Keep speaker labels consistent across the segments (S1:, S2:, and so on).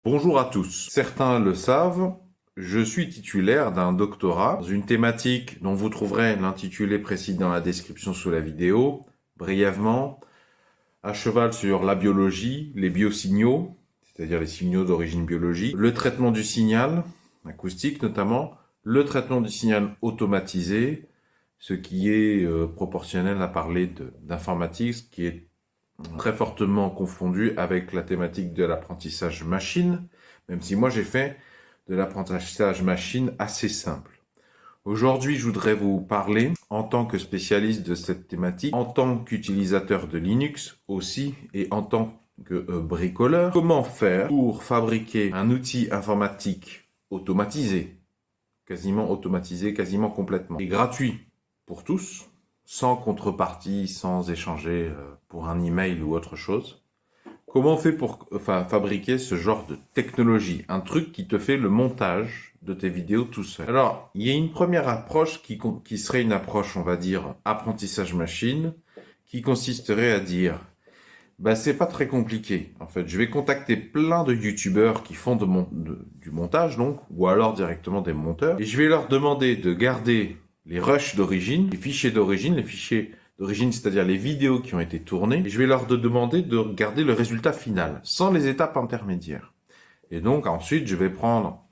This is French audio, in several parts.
S1: Bonjour à tous. Certains le savent, je suis titulaire d'un doctorat dans une thématique dont vous trouverez l'intitulé précis dans la description sous la vidéo, brièvement, à cheval sur la biologie, les biosignaux, c'est-à-dire les signaux d'origine biologique, le traitement du signal, acoustique notamment, le traitement du signal automatisé, ce qui est proportionnel à parler d'informatique, ce qui est très fortement confondu avec la thématique de l'apprentissage machine, même si moi j'ai fait de l'apprentissage machine assez simple. Aujourd'hui, je voudrais vous parler, en tant que spécialiste de cette thématique, en tant qu'utilisateur de Linux aussi, et en tant que bricoleur, comment faire pour fabriquer un outil informatique automatisé, quasiment complètement, et gratuit pour tous, sans contrepartie, sans échanger pour un email ou autre chose. Comment on fait pour fabriquer ce genre de technologie, un truc qui te fait le montage de tes vidéos tout seul? Alors, il y a une première approche qui serait une approche, on va dire, apprentissage machine, qui consisterait à dire, bah c'est pas très compliqué. En fait, je vais contacter plein de youtubeurs qui font du montage, donc, ou alors directement des monteurs, et je vais leur demander de garder les rushs d'origine, les fichiers d'origine, c'est-à-dire les vidéos qui ont été tournées, et je vais leur demander de garder le résultat final, sans les étapes intermédiaires. Et donc, ensuite, je vais prendre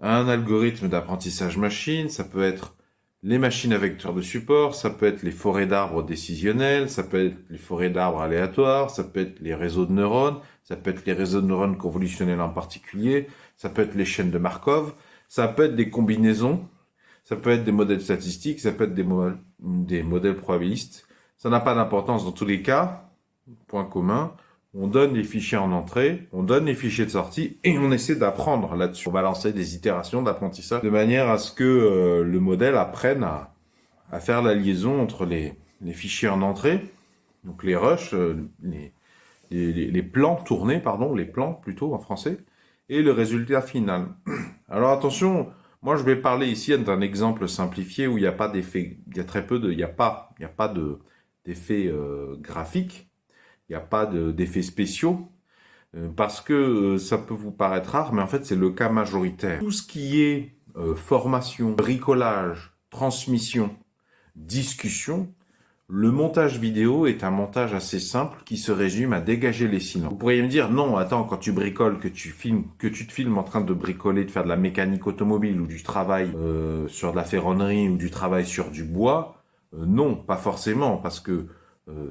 S1: un algorithme d'apprentissage machine, ça peut être les machines à vecteurs de support, ça peut être les forêts d'arbres décisionnelles, ça peut être les forêts d'arbres aléatoires, ça peut être les réseaux de neurones, ça peut être les réseaux de neurones convolutionnels en particulier, ça peut être les chaînes de Markov, ça peut être des combinaisons, ça peut être des modèles statistiques, ça peut être des modèles probabilistes. Ça n'a pas d'importance dans tous les cas. Point commun, on donne les fichiers en entrée, on donne les fichiers de sortie et on essaie d'apprendre là-dessus. On va lancer des itérations d'apprentissage de manière à ce que le modèle apprenne à faire la liaison entre les fichiers en entrée, donc les rushs, les plans tournés, pardon, les plans plutôt en français, et le résultat final. Alors attention, moi je vais parler ici d'un exemple simplifié où il n'y a pas d'effet, il y a très peu de, il n'y a pas d'effets graphiques, il n'y a pas d'effets spéciaux, parce que ça peut vous paraître rare, mais en fait c'est le cas majoritaire. Tout ce qui est formation, bricolage, transmission, discussion, le montage vidéo est un montage assez simple qui se résume à dégager les silences. Vous pourriez me dire, non, attends, quand tu bricoles, que tu te filmes en train de bricoler, de faire de la mécanique automobile ou du travail sur de la ferronnerie ou du travail sur du bois, non, pas forcément, parce que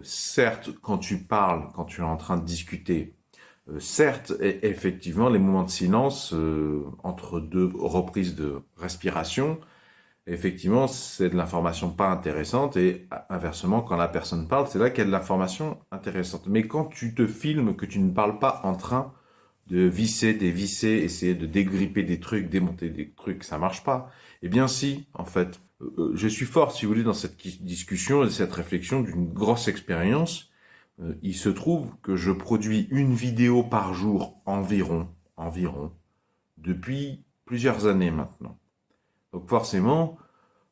S1: certes, quand tu parles, quand tu es en train de discuter, certes, effectivement, les moments de silence entre deux reprises de respiration, effectivement, c'est de l'information pas intéressante et inversement, quand la personne parle, c'est là qu'il y a de l'information intéressante. Mais quand tu te filmes, que tu ne parles pas en train de visser, dévisser, essayer de dégripper des trucs, démonter des trucs, ça marche pas. Eh bien si, en fait, je suis fort, si vous voulez, dans cette discussion et cette réflexion d'une grosse expérience. Il se trouve que je produis une vidéo par jour environ, depuis plusieurs années maintenant. Donc forcément,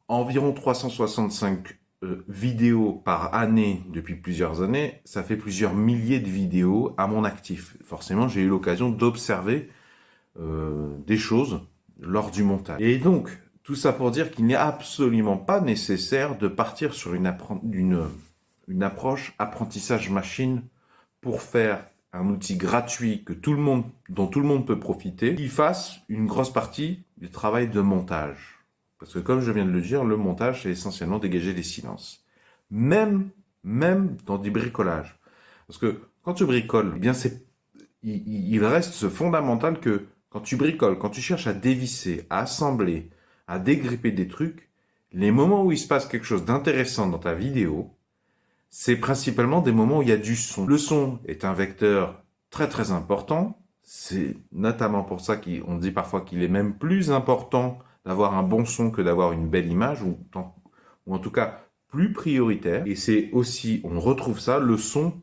S1: environ 365 vidéos par année depuis plusieurs années, ça fait plusieurs milliers de vidéos à mon actif. Forcément, j'ai eu l'occasion d'observer des choses lors du montage. Et donc, tout ça pour dire qu'il n'est absolument pas nécessaire de partir sur une approche apprentissage machine pour faire un outil gratuit dont tout le monde peut profiter, qui fasse une grosse partie du travail de montage. Parce que comme je viens de le dire, le montage, c'est essentiellement dégager les silences. Même dans du bricolage. Parce que quand tu bricoles, eh bien il reste ce fondamental que quand tu bricoles, quand tu cherches à dévisser, à assembler, à dégripper des trucs, les moments où il se passe quelque chose d'intéressant dans ta vidéo, c'est principalement des moments où il y a du son. Le son est un vecteur très très important. C'est notamment pour ça qu'on dit parfois qu'il est même plus important d'avoir un bon son que d'avoir une belle image, ou en tout cas plus prioritaire. Et c'est aussi, on retrouve ça, le son.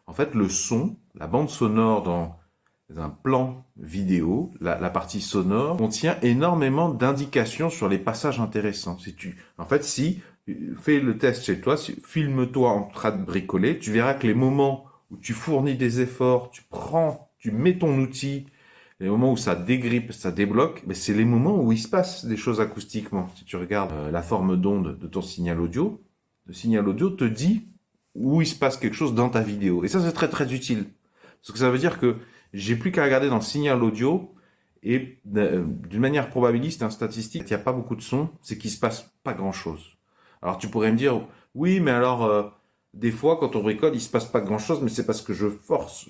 S1: En fait, le son, la bande sonore dans un plan vidéo, la partie sonore, contient énormément d'indications sur les passages intéressants. Fais le test chez toi, filme-toi en train de bricoler, tu verras que les moments où tu fournis des efforts, tu mets ton outil, Les moments où ça dégrippe, ça débloque, ben c'est les moments où il se passe des choses acoustiquement. Si tu regardes la forme d'onde de ton signal audio, le signal audio te dit où il se passe quelque chose dans ta vidéo. Et ça, c'est très très utile. Parce que ça veut dire que j'ai plus qu'à regarder dans le signal audio et d'une manière probabiliste, statistique, il n'y a pas beaucoup de son, c'est qu'il se passe pas grand chose. Alors tu pourrais me dire, oui, mais alors des fois quand on bricole, il se passe pas grand chose, mais c'est parce que je force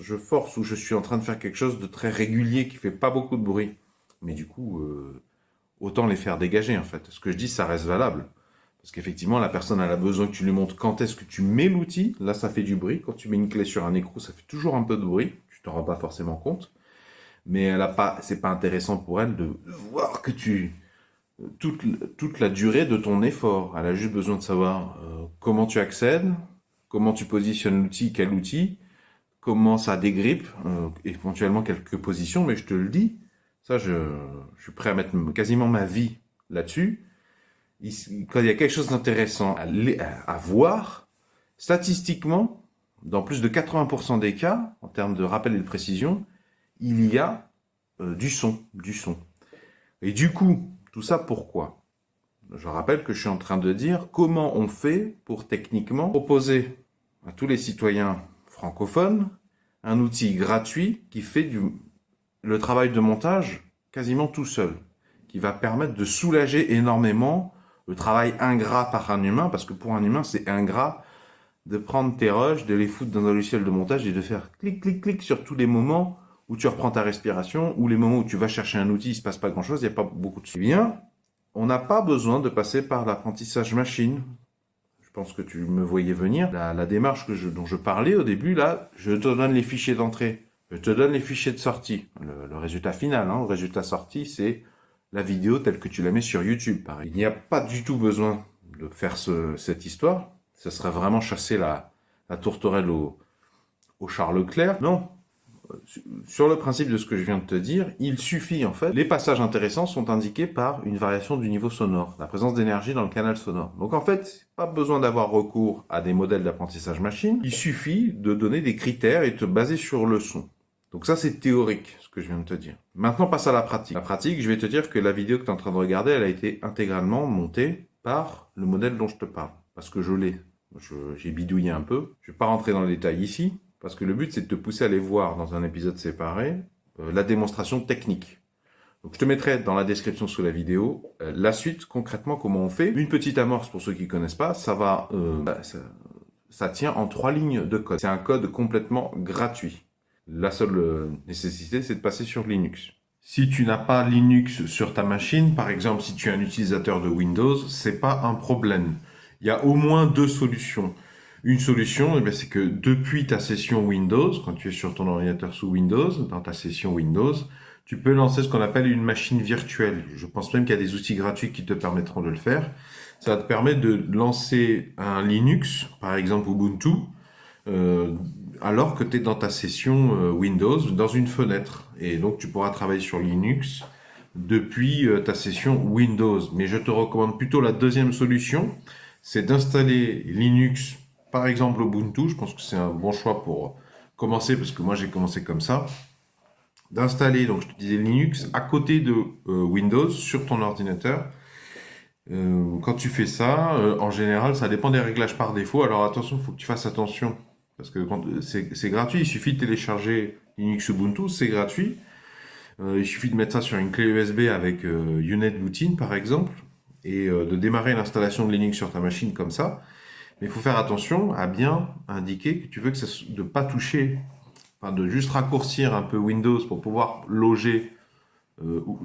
S1: ou je suis en train de faire quelque chose de très régulier qui fait pas beaucoup de bruit. Mais du coup, autant les faire dégager en fait. Ce que je dis, ça reste valable. Parce qu'effectivement, la personne elle a besoin que tu lui montres quand est-ce que tu mets l'outil. Là, ça fait du bruit. Quand tu mets une clé sur un écrou, ça fait toujours un peu de bruit. Tu t'en rends pas forcément compte. Mais elle a pas, c'est pas intéressant pour elle de voir que toute la durée de ton effort. Elle a juste besoin de savoir comment tu accèdes, comment tu positionnes l'outil, quel outil, comment ça dégrippe, éventuellement quelques positions. Mais je te le dis, ça, je suis prêt à mettre quasiment ma vie là-dessus. Quand il y a quelque chose d'intéressant à voir, statistiquement, dans plus de 80% des cas, en termes de rappel et de précision, il y a du son. Et du coup, tout ça pourquoi? Je rappelle que je suis en train de dire comment on fait pour techniquement proposer à tous les citoyens francophones un outil gratuit qui fait le travail de montage quasiment tout seul, qui va permettre de soulager énormément le travail ingrat par un humain, parce que pour un humain, c'est ingrat de prendre tes rushs, de les foutre dans un logiciel de montage et de faire clic, clic, clic sur tous les moments où tu reprends ta respiration, ou les moments où tu vas chercher un outil, il se passe pas grand-chose, il n'y a pas beaucoup de suivi. Bien, on n'a pas besoin de passer par l'apprentissage machine. Je pense que tu me voyais venir. La démarche dont je parlais au début, là, je te donne les fichiers d'entrée, je te donne les fichiers de sortie. Le résultat final, le résultat sorti, c'est la vidéo telle que tu la mets sur YouTube, pareil. Il n'y a pas du tout besoin de faire cette histoire. Ce serait vraiment chasser la tourterelle au Charles Leclerc. Non. Sur le principe de ce que je viens de te dire, il suffit en fait, les passages intéressants sont indiqués par une variation du niveau sonore, la présence d'énergie dans le canal sonore. Donc en fait, pas besoin d'avoir recours à des modèles d'apprentissage machine, il suffit de donner des critères et de te baser sur le son. Donc ça c'est théorique, ce que je viens de te dire. Maintenant passe à la pratique. La pratique, je vais te dire que la vidéo que tu es en train de regarder, elle a été intégralement montée par le modèle dont je te parle. Parce que je l'ai. J'ai bidouillé un peu. Je ne vais pas rentrer dans les détails ici. Parce que le but, c'est de te pousser à aller voir dans un épisode séparé la démonstration technique. Donc, je te mettrai dans la description sous la vidéo la suite, concrètement, comment on fait. Une petite amorce pour ceux qui ne connaissent pas, ça tient en 3 lignes de code. C'est un code complètement gratuit. La seule nécessité, c'est de passer sur Linux. Si tu n'as pas Linux sur ta machine, par exemple, si tu es un utilisateur de Windows, c'est pas un problème. Il y a au moins 2 solutions. Une solution, c'est que depuis ta session Windows, quand tu es sur ton ordinateur sous Windows, dans ta session Windows, tu peux lancer ce qu'on appelle une machine virtuelle. Je pense même qu'il y a des outils gratuits qui te permettront de le faire. Ça te permet de lancer un Linux, par exemple Ubuntu, alors que tu es dans ta session Windows, dans une fenêtre. Et donc, tu pourras travailler sur Linux depuis ta session Windows. Mais je te recommande plutôt la deuxième solution, c'est d'installer Linux, par exemple Ubuntu. Je pense que c'est un bon choix pour commencer, parce que moi, j'ai commencé comme ça. D'installer, donc je te disais, Linux à côté de Windows sur ton ordinateur. Quand tu fais ça, en général, ça dépend des réglages par défaut. Alors attention, il faut que tu fasses attention. Parce que c'est gratuit, il suffit de télécharger Linux Ubuntu, c'est gratuit. Il suffit de mettre ça sur une clé USB avec UNetBootin par exemple, et de démarrer l'installation de Linux sur ta machine comme ça. Mais il faut faire attention à bien indiquer que tu veux de ne pas toucher, enfin de juste raccourcir un peu Windows pour pouvoir loger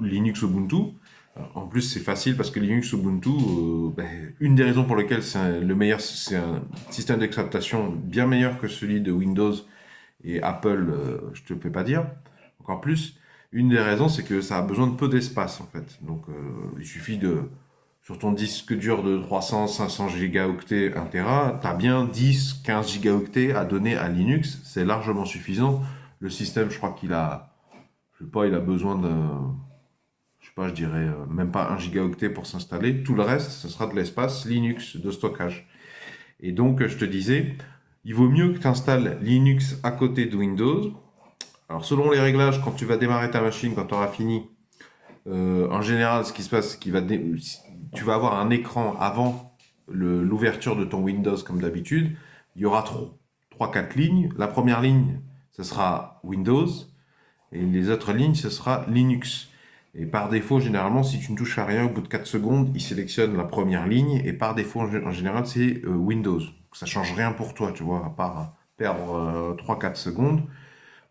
S1: Linux Ubuntu. En plus, c'est facile parce que Linux Ubuntu, une des raisons pour lesquelles c'est un système d'exploitation bien meilleur que celui de Windows et Apple, je te le fais pas dire. Encore plus, une des raisons, c'est que ça a besoin de peu d'espace en fait. Donc, il suffit sur ton disque dur de 300, 500 gigaoctets, 1 Tera, tu as bien 10, 15 gigaoctets à donner à Linux. C'est largement suffisant. Le système, je crois qu'il a, il a besoin de... je dirais même pas 1 gigaoctet pour s'installer. Tout le reste, ce sera de l'espace Linux de stockage. Et donc, je te disais, il vaut mieux que tu installes Linux à côté de Windows, Alors, selon les réglages, quand tu vas démarrer ta machine, quand tu auras fini, en général, ce qui se passe, c'est tu vas avoir un écran avant l'ouverture de ton Windows comme d'habitude. Il y aura 3-4 lignes. La première ligne, ce sera Windows. Et les autres lignes, ce sera Linux. Et par défaut, généralement, si tu ne touches à rien, au bout de 4 secondes, il sélectionne la première ligne. Et par défaut, en général, c'est Windows. Ça change rien pour toi, tu vois, à part perdre 3-4 secondes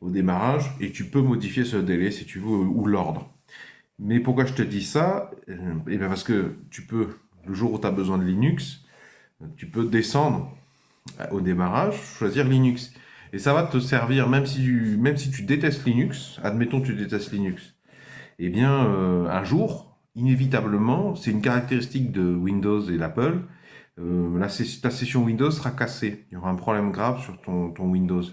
S1: au démarrage. Et tu peux modifier ce délai si tu veux, ou l'ordre. Mais pourquoi je te dis ça? Eh bien parce que tu peux, le jour où tu as besoin de Linux, tu peux descendre au démarrage, choisir Linux. Et ça va te servir, même si tu détestes Linux, admettons que tu détestes Linux, eh bien, un jour, inévitablement, c'est une caractéristique de Windows et d'Apple, ta session Windows sera cassée. Il y aura un problème grave sur ton Windows.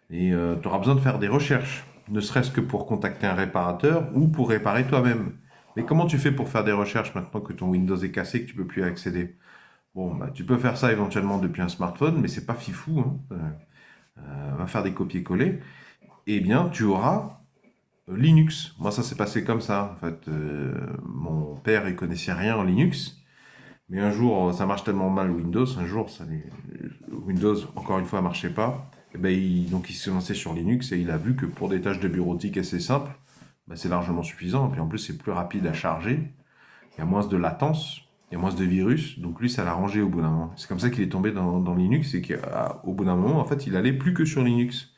S1: Et tu auras besoin de faire des recherches, ne serait-ce que pour contacter un réparateur ou pour réparer toi-même. Mais comment tu fais pour faire des recherches maintenant que ton Windows est cassé et que tu peux plus y accéder? Bon, bah, tu peux faire ça éventuellement depuis un smartphone, mais c'est pas fifou, hein. Va faire des copier-coller. Eh bien, tu auras Linux. Moi, ça s'est passé comme ça. En fait, mon père, il connaissait rien en Linux. Mais un jour, ça marche tellement mal Windows. Un jour, Windows, encore une fois, marchait pas. Et ben, donc, il s'est lancé sur Linux et il a vu que pour des tâches de bureautique assez simples, ben, c'est largement suffisant. Et puis en plus, c'est plus rapide à charger. Il y a moins de latence. Il y a moins de virus. Donc lui, ça l'a rangé au bout d'un moment. C'est comme ça qu'il est tombé dans Linux et qu'au bout d'un moment, en fait, il allait plus que sur Linux.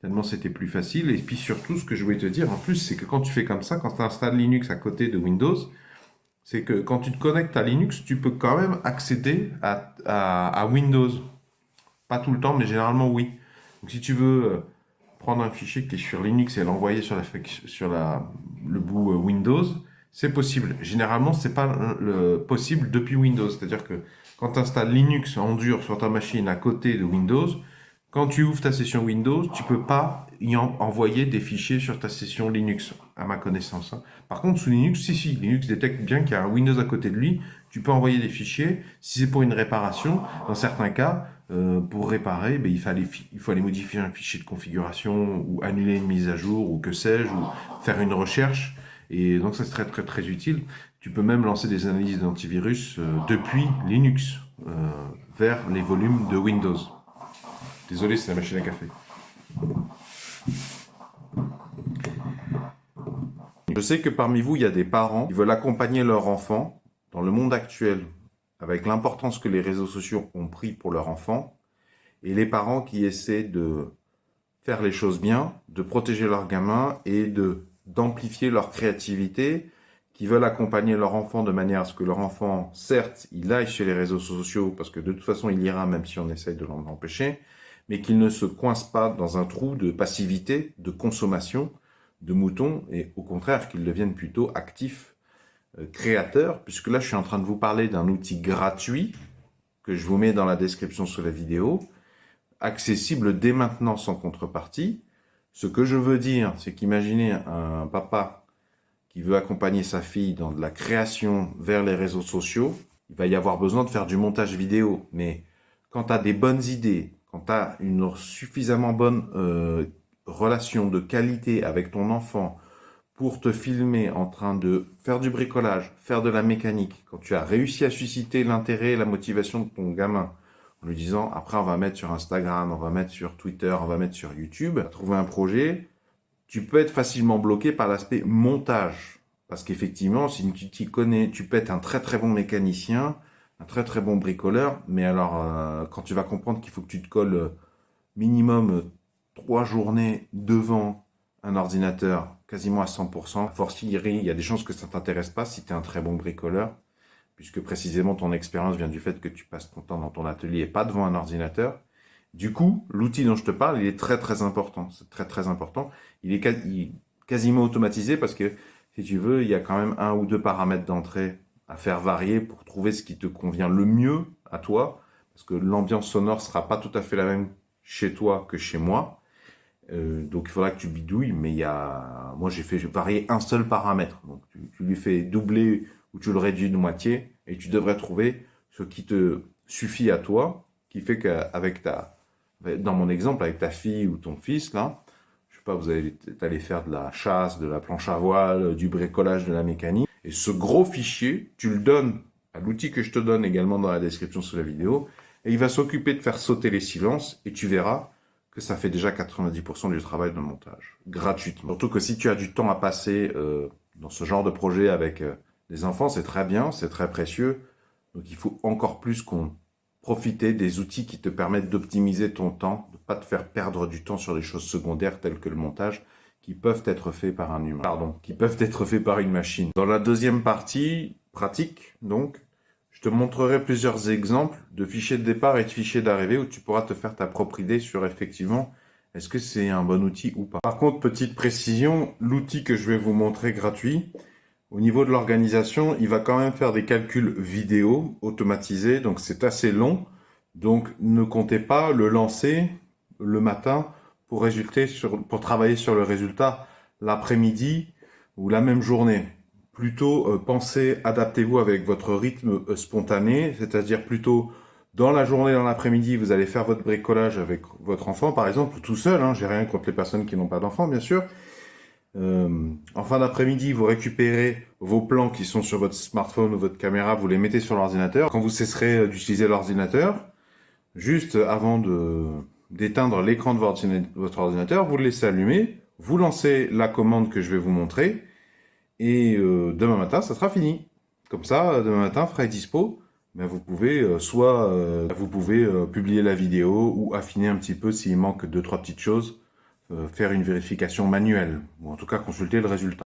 S1: Tellement c'était plus facile. Et puis surtout, ce que je voulais te dire en plus, c'est que quand tu fais comme ça, quand tu installes Linux à côté de Windows, c'est que quand tu te connectes à Linux, tu peux quand même accéder à Windows. Pas tout le temps, mais généralement oui. Donc si tu veux prendre un fichier qui est sur Linux et l'envoyer le bout Windows, c'est possible. Généralement, c'est pas possible depuis Windows. C'est-à-dire que quand tu installes Linux en dur sur ta machine à côté de Windows, quand tu ouvres ta session Windows, tu peux pas y envoyer des fichiers sur ta session Linux, à ma connaissance, hein. Par contre, sous Linux, si, Linux détecte bien qu'il y a un Windows à côté de lui, tu peux envoyer des fichiers. Si c'est pour une réparation, dans certains cas, pour réparer, ben, il faut aller modifier un fichier de configuration ou annuler une mise à jour ou que sais-je, ou faire une recherche. Et donc, ça c'est très, très, très utile. Tu peux même lancer des analyses d'antivirus depuis Linux vers les volumes de Windows. Désolé, c'est la machine à café. Je sais que parmi vous, il y a des parents qui veulent accompagner leur enfant dans le monde actuel, avec l'importance que les réseaux sociaux ont pris pour leur enfant, et les parents qui essaient de faire les choses bien, de protéger leurs gamins et d'amplifier leur créativité, qui veulent accompagner leur enfant de manière à ce que leur enfant, certes, il aille chez les réseaux sociaux, parce que de toute façon, il ira même si on essaye de l'en empêcher, mais qu'il ne se coince pas dans un trou de passivité, de consommation, de moutons, et au contraire qu'il devienne plutôt actif, créateur, puisque là je suis en train de vous parler d'un outil gratuit, que je vous mets dans la description sous la vidéo, accessible dès maintenant sans contrepartie. Ce que je veux dire, c'est qu'imaginez un papa qui veut accompagner sa fille dans de la création vers les réseaux sociaux, il va y avoir besoin de faire du montage vidéo, mais quand tu as des bonnes idées, quand tu as une suffisamment bonne relation de qualité avec ton enfant pour te filmer en train de faire du bricolage, faire de la mécanique, quand tu as réussi à susciter l'intérêt et la motivation de ton gamin, en lui disant, après on va mettre sur Instagram, on va mettre sur Twitter, on va mettre sur YouTube, trouver un projet, tu peux être facilement bloqué par l'aspect montage. Parce qu'effectivement, si tu t'y connais, tu peux être un très très bon mécanicien, un très très bon bricoleur, mais alors quand tu vas comprendre qu'il faut que tu te colles minimum 3 journées devant un ordinateur quasiment à 100%, a fortiori, il y a des chances que ça ne t'intéresse pas si tu es un très bon bricoleur, puisque précisément ton expérience vient du fait que tu passes ton temps dans ton atelier et pas devant un ordinateur. Du coup, l'outil dont je te parle, il est très très important. C'est très très important. Il est quasiment automatisé parce que, si tu veux, il y a quand même 1 ou 2 paramètres d'entrée à faire varier pour trouver ce qui te convient le mieux à toi, parce que l'ambiance sonore sera pas tout à fait la même chez toi que chez moi. Donc il faudra que tu bidouilles, mais moi j'ai fait varier un seul paramètre. Donc tu lui fais doubler ou tu le réduis de moitié et tu devrais trouver ce qui te suffit à toi, qui fait qu'avec dans mon exemple, avec ta fille ou ton fils, là, pas, vous allez aller faire de la chasse, de la planche à voile, du bricolage, de la mécanique. Et ce gros fichier, tu le donnes à l'outil que je te donne également dans la description sous la vidéo, et il va s'occuper de faire sauter les silences, et tu verras que ça fait déjà 90% du travail de montage, gratuitement. Surtout que si tu as du temps à passer dans ce genre de projet avec des enfants, c'est très bien, c'est très précieux. Donc il faut encore plus qu'on profiter des outils qui te permettent d'optimiser ton temps, de ne pas te faire perdre du temps sur des choses secondaires telles que le montage, qui peuvent être faits par un humain, qui peuvent être faits par une machine. Dans la deuxième partie, pratique, donc, je te montrerai plusieurs exemples de fichiers de départ et de fichiers d'arrivée où tu pourras te faire ta propre idée sur effectivement est-ce que c'est un bon outil ou pas. Par contre, petite précision, l'outil que je vais vous montrer gratuit, au niveau de l'organisation, il va quand même faire des calculs vidéo automatisés, donc c'est assez long. Donc ne comptez pas le lancer le matin pour travailler sur le résultat l'après-midi ou la même journée. Plutôt pensez, adaptez-vous avec votre rythme spontané, c'est-à-dire plutôt dans la journée, dans l'après-midi, vous allez faire votre bricolage avec votre enfant, par exemple, tout seul, hein, j'ai rien contre les personnes qui n'ont pas d'enfants, bien sûr. En fin d'après-midi, vous récupérez vos plans qui sont sur votre smartphone ou votre caméra, vous les mettez sur l'ordinateur. Quand vous cesserez d'utiliser l'ordinateur, juste avant d'éteindre l'écran de votre ordinateur, vous le laissez allumer, vous lancez la commande que je vais vous montrer, et demain matin, ça sera fini. Comme ça, demain matin, frais dispo, mais vous pouvez publier la vidéo ou affiner un petit peu s'il manque 2-3 petites choses, faire une vérification manuelle, ou en tout cas consulter le résultat.